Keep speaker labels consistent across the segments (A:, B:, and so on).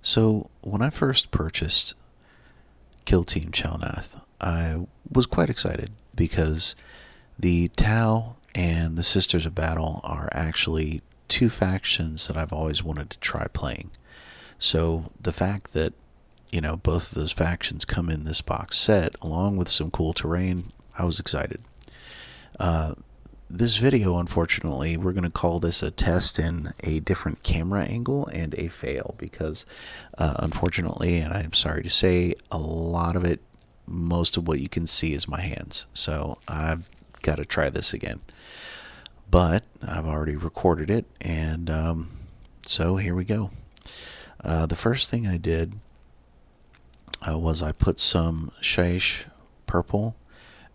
A: So when I first purchased Kill Team Chalnath, I was quite excited because the Tau and the Sisters of Battle are actually two factions that I've always wanted to try playing. So the fact that, both of those factions come in this box set along with some cool terrain, I was excited. Uh, this video, unfortunately, we're going to call this a test in a different camera angle and a fail because, unfortunately, and I'm sorry to say, a lot of it, most of what you can see is my hands. So I've got to try this again. But I've already recorded it, and so here we go. The first thing I did was I put some Shaish purple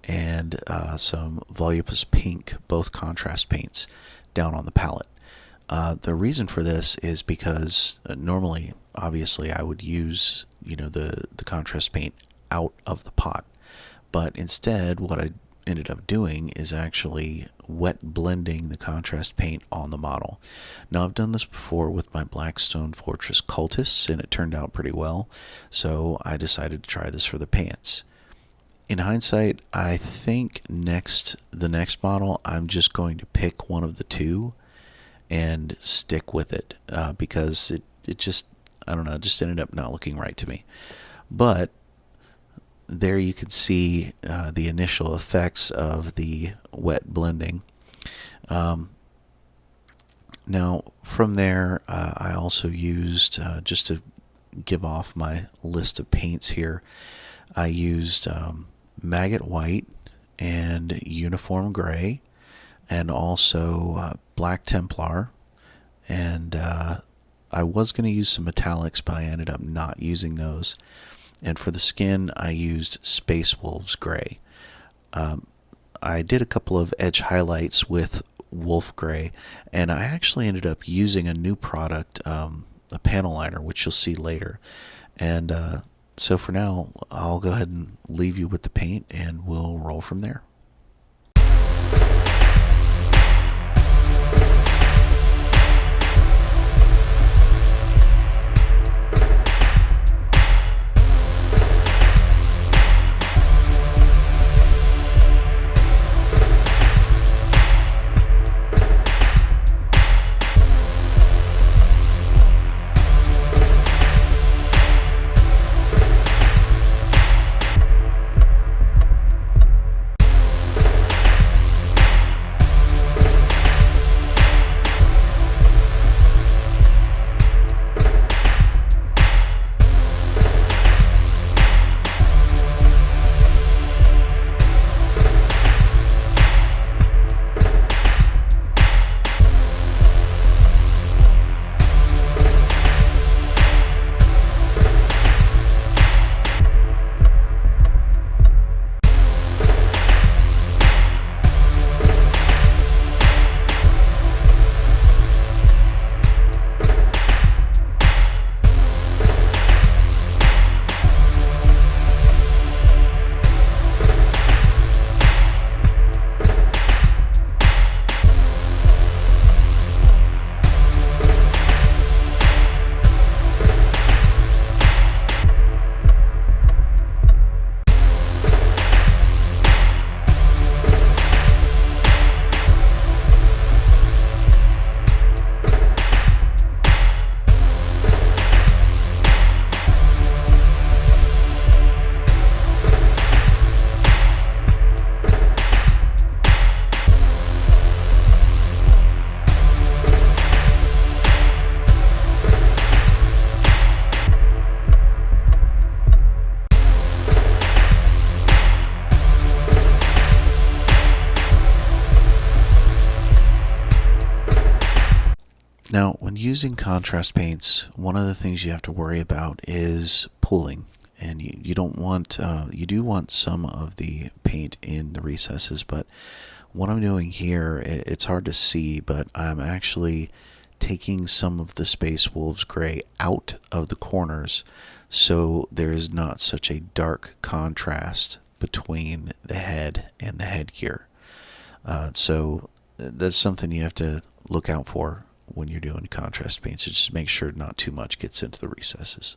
A: and some Volupus pink, both contrast paints, down on the palette. The reason for this is because normally, obviously, I would use the contrast paint out of the pot, but instead, what I ended up doing is actually wet blending the contrast paint on the model. Now, I've done this before with my Blackstone Fortress cultists, and it turned out pretty well, so I decided to try this for the pants. In hindsight, I think the next model, I'm just going to pick one of the two and stick with it because it just, I don't know, it just ended up not looking right to me. But there you can see the initial effects of the wet blending. Now, from there, I also used, just to give off my list of paints here, I used Maggot White and Uniform Gray, and also Black Templar, and I was going to use some metallics, but I ended up not using those. And for the skin, I used Space Wolves Gray. I did a couple of edge highlights with Wolf Gray, and I actually ended up using a new product, a panel liner, which you'll see later. And so for now, I'll go ahead and leave you with the paint, and we'll roll from there. Now, when using contrast paints, one of the things you have to worry about is pooling. And you don't want, you do want some of the paint in the recesses, but what I'm doing here, it's hard to see, but I'm actually taking some of the Space Wolves Gray out of the corners so there is not such a dark contrast between the head and the headgear. So that's something you have to look out for when you're doing contrast paints. So just make sure not too much gets into the recesses.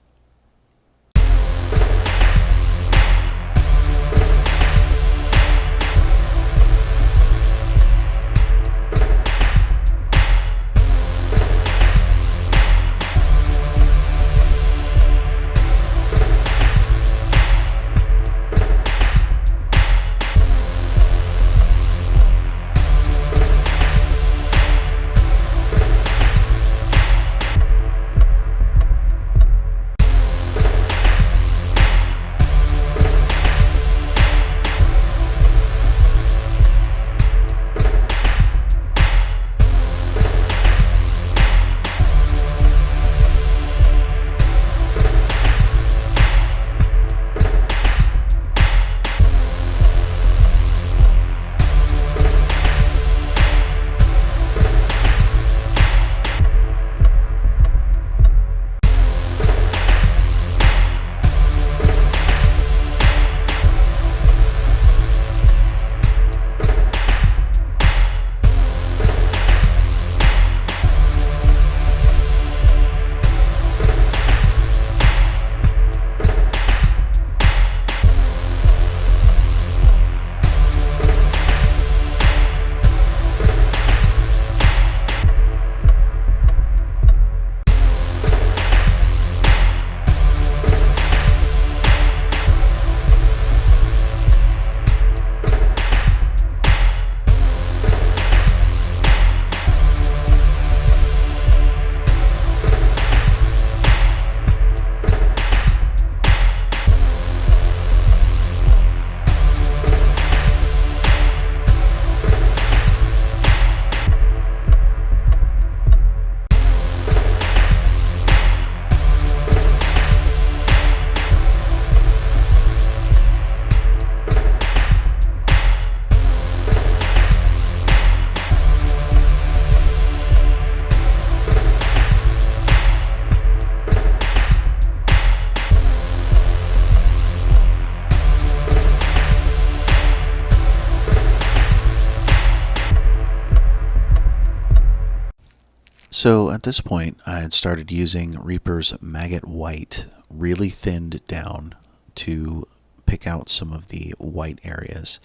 A: So at this point, I had started using Reaper's Maggot White, really thinned down to pick out some of the white areas.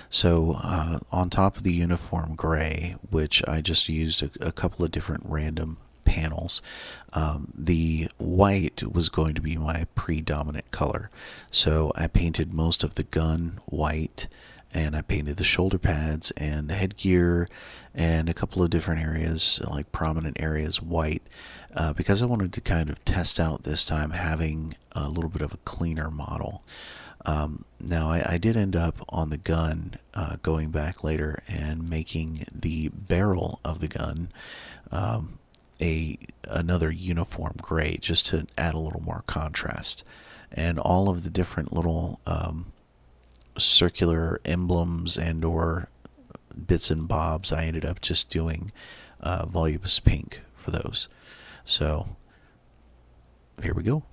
A: So on top of the uniform gray, which I just used a couple of different random panels, the white was going to be my predominant color. So I painted most of the gun white, and I painted the shoulder pads and the headgear and a couple of different areas, like prominent areas, white, because I wanted to kind of test out this time having a little bit of a cleaner model. Now I did end up on the gun, going back later and making the barrel of the gun another uniform gray, just to add a little more contrast. And all of the different little circular emblems and or bits and bobs, I ended up just doing voluminous pink for those. So here we go.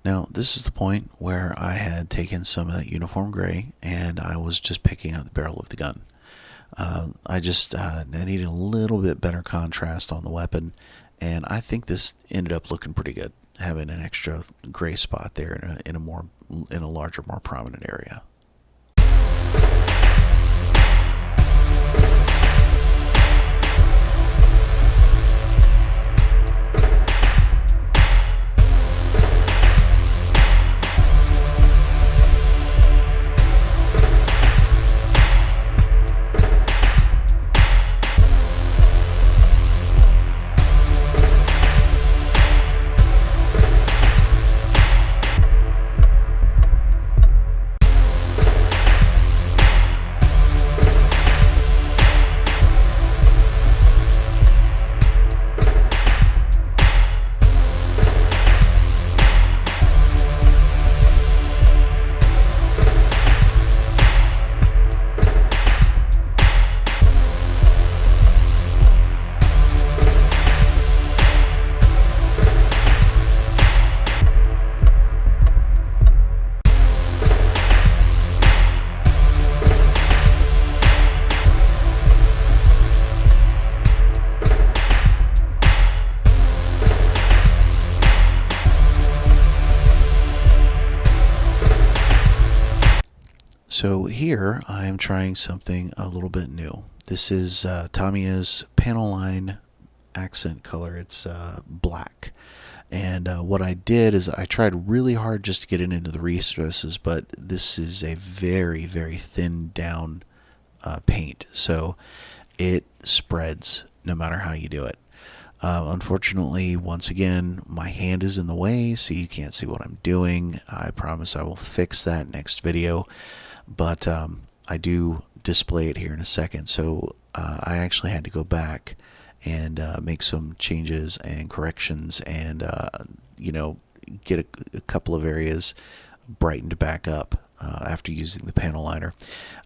A: Now, this is the point where I had taken some of that uniform gray and I was just picking out the barrel of the gun. I needed a little bit better contrast on the weapon, and I think this ended up looking pretty good, having an extra gray spot there in a larger, more prominent area. So here I am trying something a little bit new. This is Tamiya's panel line accent color. It's black. And what I did is I tried really hard just to get it into the recesses, but this is a very, very thin down paint. So it spreads no matter how you do it. Unfortunately, once again, my hand is in the way, so you can't see what I'm doing. I promise I will fix that next video. But I do display it here in a second. So I actually had to go back and make some changes and corrections and, get a couple of areas brightened back up after using the panel liner.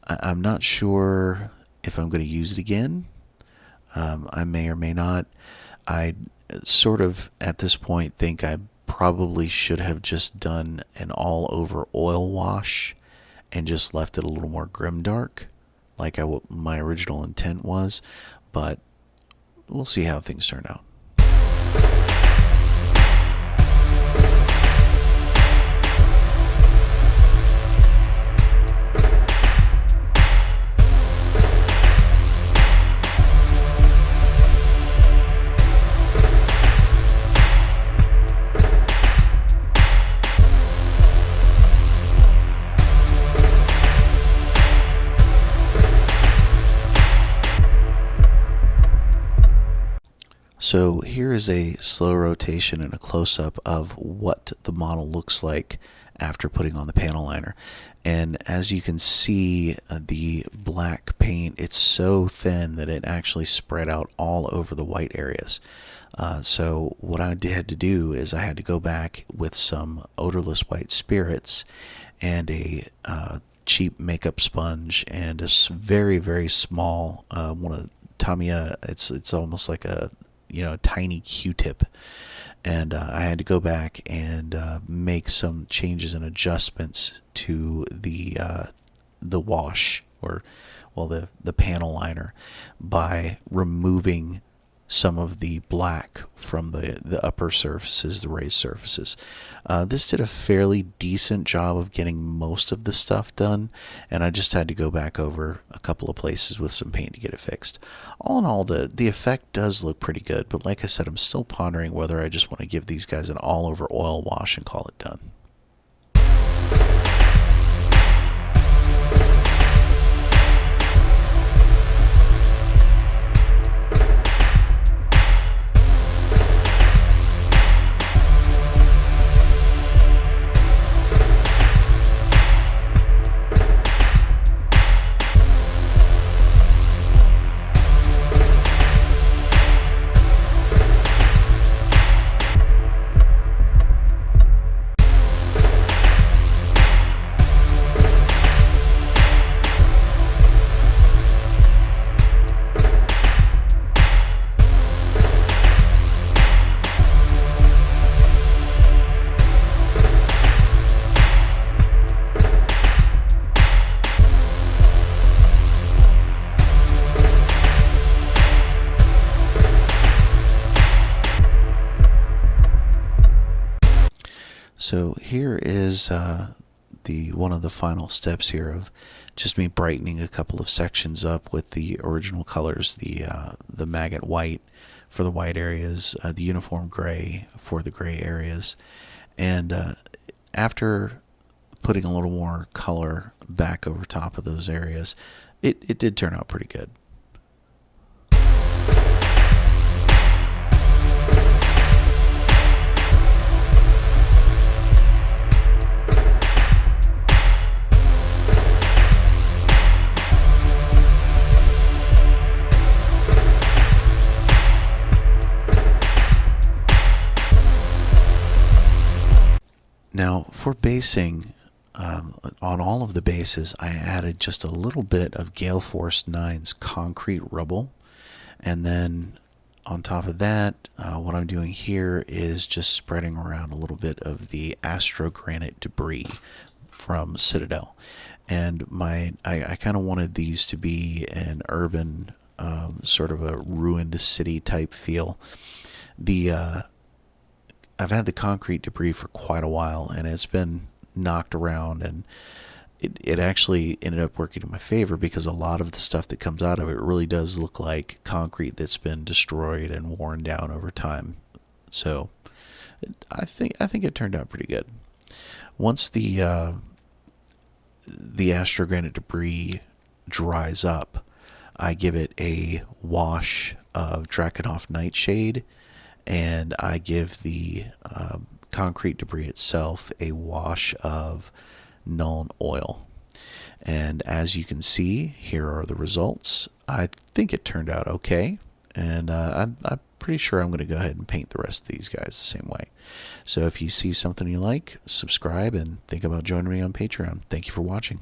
A: I'm not sure if I'm going to use it again. I may or may not. I sort of, at this point, think I probably should have just done an all-over oil wash and just left it a little more grimdark, like my original intent was, but we'll see how things turn out. So here is a slow rotation and a close-up of what the model looks like after putting on the panel liner. And as you can see, the black paint, it's so thin that it actually spread out all over the white areas. So what I had to do is I had to go back with some odorless white spirits and a cheap makeup sponge and a very, very small one of Tamiya. It's almost like a tiny Q-tip, and I had to go back and make some changes and adjustments to the wash, or the panel liner, by removing some of the black from the upper surfaces, the raised surfaces. This did a fairly decent job of getting most of the stuff done, and I just had to go back over a couple of places with some paint to get it fixed. All in all, the effect does look pretty good, but like I said, I'm still pondering whether I just want to give these guys an all-over oil wash and call it done. So here is the one of the final steps here of just me brightening a couple of sections up with the original colors, the maggot white for the white areas, the uniform gray for the gray areas, and after putting a little more color back over top of those areas, it did turn out pretty good. Now, for basing, on all of the bases, I added just a little bit of Gale Force 9's concrete rubble. And then on top of that, what I'm doing here is just spreading around a little bit of the astrogranite debris from Citadel. And I kind of wanted these to be an urban, sort of a ruined city type feel. I've had the concrete debris for quite a while, and it's been knocked around, and it actually ended up working in my favor because a lot of the stuff that comes out of it really does look like concrete that's been destroyed and worn down over time. So I think it turned out pretty good. Once the astrogranite debris dries up, I give it a wash of Drakenhof Nightshade, and I give the concrete debris itself a wash of Nuln Oil. And as you can see, here are the results. I think it turned out okay, and I'm pretty sure I'm going to go ahead and paint the rest of these guys the same way. So if you see something you like, subscribe and think about joining me on Patreon. Thank you for watching.